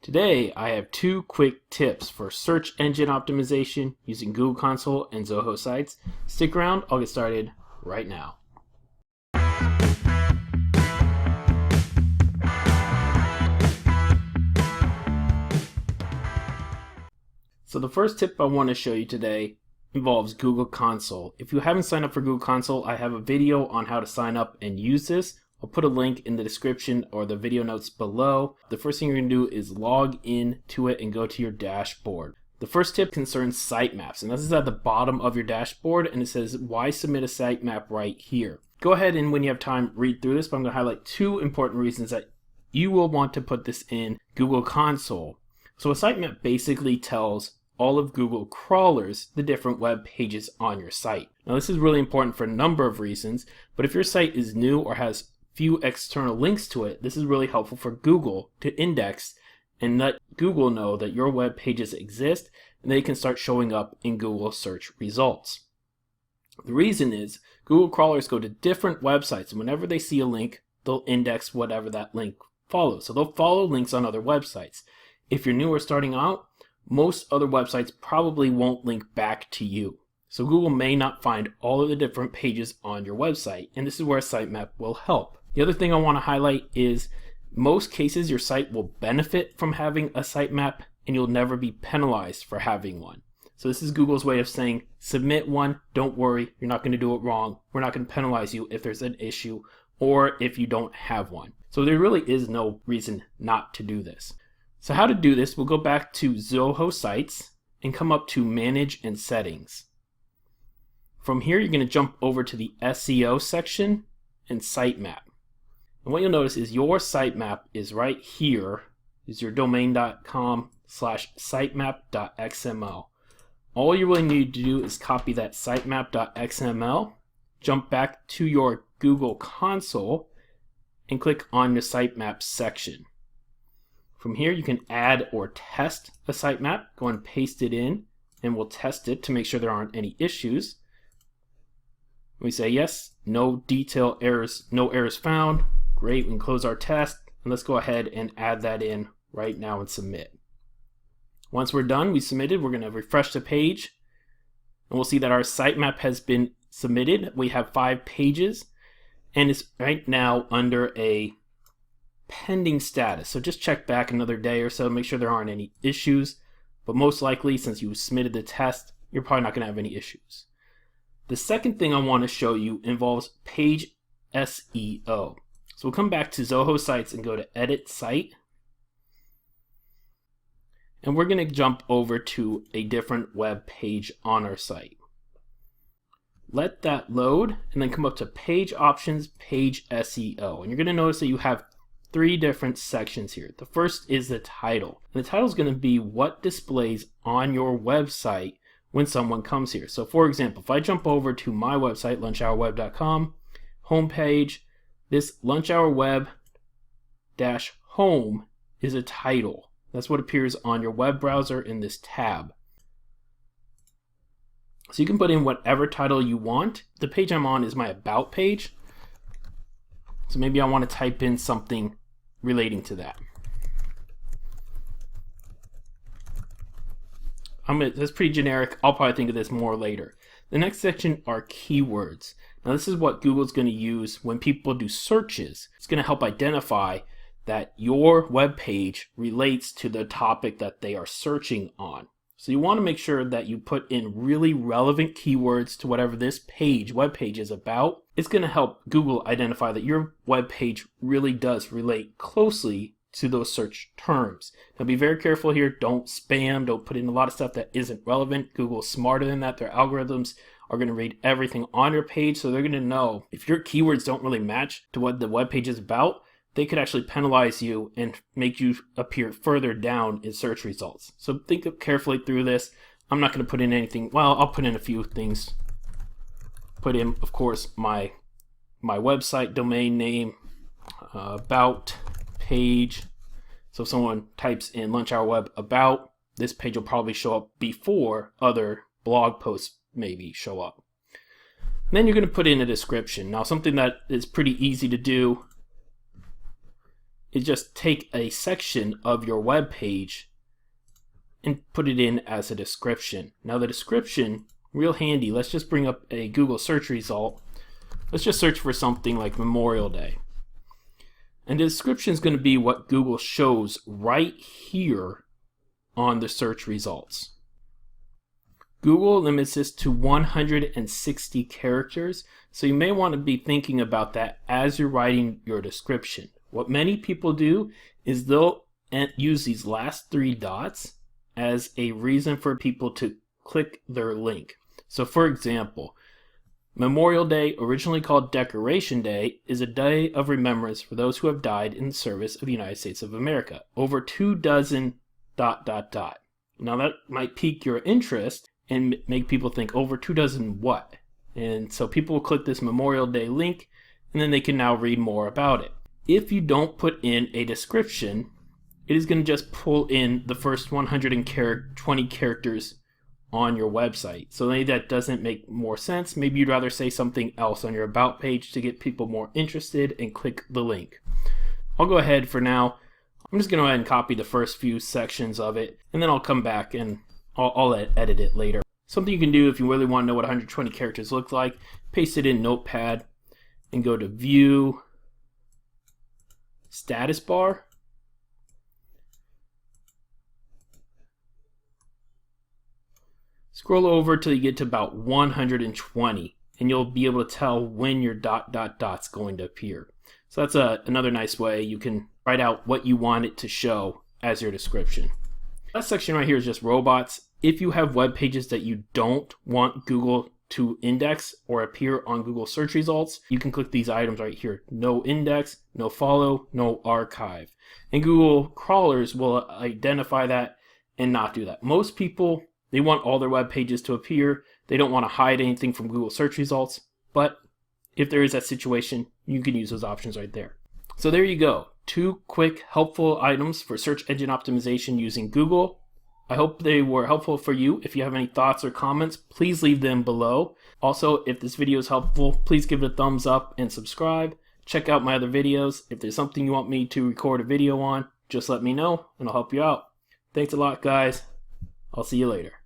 Today, I have two quick tips for search engine optimization using Google Console and Zoho Sites. Stick around, I'll get started right now. So the first tip I want to show you today involves Google Console. If you haven't signed up for Google Console, I have a video on how to sign up and use this. I'll put a link in the description or the video notes below. The first thing you're going to do is log in to it and go to your dashboard. The first tip concerns sitemaps, and this is at the bottom of your dashboard, and it says, why submit a sitemap right here? Go ahead and when you have time, read through this, but I'm going to highlight two important reasons that you will want to put this in Google Console. So a sitemap basically tells all of Google crawlers the different web pages on your site. Now this is really important for a number of reasons, but if your site is new or has few external links to it, this is really helpful for Google to index and let Google know that your web pages exist and they can start showing up in Google search results. The reason is Google crawlers go to different websites, and whenever they see a link, they'll index whatever that link follows. So they'll follow links on other websites. If you're new or starting out, most other websites probably won't link back to you. So Google may not find all of the different pages on your website, and this is where a sitemap will help. The other thing I want to highlight is most cases your site will benefit from having a sitemap and you'll never be penalized for having one. So this is Google's way of saying, submit one, don't worry, you're not going to do it wrong. We're not going to penalize you if there's an issue or if you don't have one. So there really is no reason not to do this. So how to do this, we'll go back to Zoho Sites and come up to Manage and Settings. From here, you're going to jump over to the SEO section and Sitemap. And what you'll notice is your sitemap is right here, is your domain.com/sitemap.xml. All you really need to do is copy that sitemap.xml, jump back to your Google Console, and click on the sitemap section. From here, you can add or test a sitemap. Go and paste it in, and we'll test it to make sure there aren't any issues. We say yes, no detail errors, no errors found. Great, we can close our test, and let's go ahead and add that in right now and submit. Once we're done, we submitted, we're going to refresh the page, and we'll see that our sitemap has been submitted. We have 5 pages, and it's right now under a pending status. So just check back another day or so, make sure there aren't any issues, but most likely, since you submitted the test, you're probably not going to have any issues. The second thing I want to show you involves page SEO. So we'll come back to Zoho Sites and go to Edit Site. And we're going to jump over to a different web page on our site. Let that load and then come up to Page Options, Page SEO. And you're going to notice that you have 3 different sections here. The first is the title. And the title is going to be what displays on your website when someone comes here. So for example, if I jump over to my website, lunchhourweb.com, homepage, this lunchhourweb-home is a title. That's what appears on your web browser in this tab. So you can put in whatever title you want. The page I'm on is my About page. So maybe I want to type in something relating to that. That's pretty generic. I'll probably think of this more later. The next section are keywords. Now this is what Google's going to use when people do searches. It's going to help identify that your web page relates to the topic that they are searching on. So you want to make sure that you put in really relevant keywords to whatever this web page is about. It's going to help Google identify that your web page really does relate closely to those search terms. Now be very careful here. Don't spam. Don't put in a lot of stuff that isn't relevant. Google's smarter than that. Their algorithms are going to read everything on your page, so they're going to know if your keywords don't really match to what the web page is about, they could actually penalize you and make you appear further down in search results. So think carefully through this. I'm not going to put in anything. Well, I'll put in a few things. Put in, of course, my website domain name, about page. So if someone types in Lunch Hour Web about, this page will probably show up before other blog posts maybe show up. And then you're going to put in a description. Now something that is pretty easy to do is just take a section of your web page and put it in as a description. Now the description, real handy. Let's just bring up a Google search result. Let's just search for something like Memorial Day. And the description is going to be what Google shows right here on the search results. Google limits this to 160 characters, so you may want to be thinking about that as you're writing your description. What many people do is they'll use these last 3 dots as a reason for people to click their link. So for example, Memorial Day, originally called Decoration Day, is a day of remembrance for those who have died in the service of the United States of America. Over 24. Now that might pique your interest and make people think, over 24 what? And so people will click this Memorial Day link, and then they can now read more about it. If you don't put in a description, it is going to just pull in the first 120 characters on your website. So maybe that doesn't make more sense. Maybe you'd rather say something else on your about page to get people more interested and click the link. I'll go ahead for now. I'm just going to go ahead and copy the first few sections of it, and then I'll come back and I'll edit it later. Something you can do if you really want to know what 120 characters look like, paste it in Notepad and go to View, Status Bar. Scroll over till you get to about 120, and you'll be able to tell when your dot's going to appear. So that's another nice way you can write out what you want it to show as your description. That section right here is just robots. If you have web pages that you don't want Google to index or appear on Google search results, you can click these items right here. No index, no follow, no archive. And Google crawlers will identify that and not do that. Most people, they want all their web pages to appear. They don't want to hide anything from Google search results. But if there is that situation, you can use those options right there. So there you go. 2 quick, helpful items for search engine optimization using Google. I hope they were helpful for you. If you have any thoughts or comments, please leave them below. Also, if this video is helpful, please give it a thumbs up and subscribe. Check out my other videos. If there's something you want me to record a video on, just let me know and I'll help you out. Thanks a lot, guys. I'll see you later.